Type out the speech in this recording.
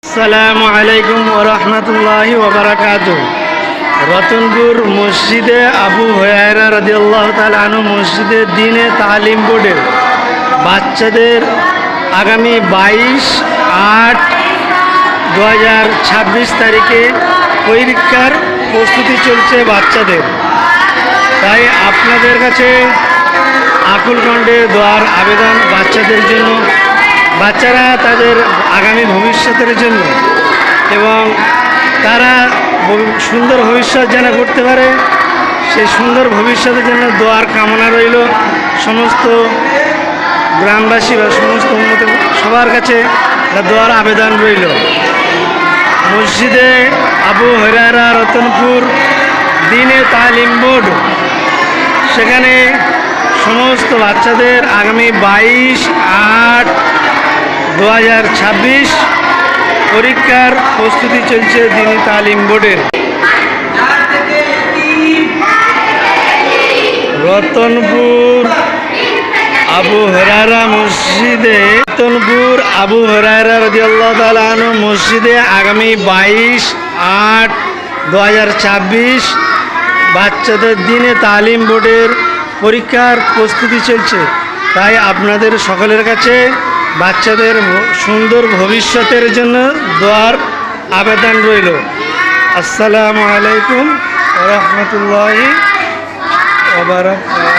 আসসালামু আলাইকুম ওয়া রাহমাতুল্লাহি ওয়া বারাকাতুহু। রতনপুর মসজিদে আবু হুরায়রা রাদিয়াল্লাহু তাআলা আনহু মসজিদে দ্বীনে তালিম বোর্ডের বাচ্চাদের আগামী 22/8/2026 তারিখে পরীক্ষার প্রস্তুতি চলছে বাচ্চাদের। তাই আপনাদের কাছে আকুল কণ্ঠে দোয়ার আবেদন বাচ্চাদের জন্য, বাচ্চারা তাদের আগামী ভবিষ্যতের জন্য এবং তারা সুন্দর ভবিষ্যৎ যেন করতে পারে, সেই সুন্দর ভবিষ্যতের জন্য দোয়ার কামনা রইল। সমস্ত গ্রামবাসী বা সমস্ত উম্মত সবার কাছে দোয়ার আবেদন রইল। মসজিদে আবু হুরায়রা রতনপুর দ্বীনে তালিম বোর্ড, সেখানে সমস্ত বাচ্চাদের আগামী 22/8/2026 পরীক্ষার প্রস্তুতি চলছে দ্বীনি তালিম বোর্ডের। রতনপুর আবু হুরায়রা মসজিদে রতনপুর আবু হুরায়রা রাদিয়াল্লাহু তাআলা আনহু মসজিদে আগামী 22/8/2026 বাচ্চাদের দ্বীনে তালিম বোর্ডের পরীক্ষার প্রস্তুতি চলছে। তাই আপনাদের সকলের কাছে বাচ্চাদের সুন্দর ভবিষ্যতের জন্য দোয়ার আবেদন রইল। আসসালামু আলাইকুম ওয়া রাহমাতুল্লাহি ওয়া বারাকাতুহু।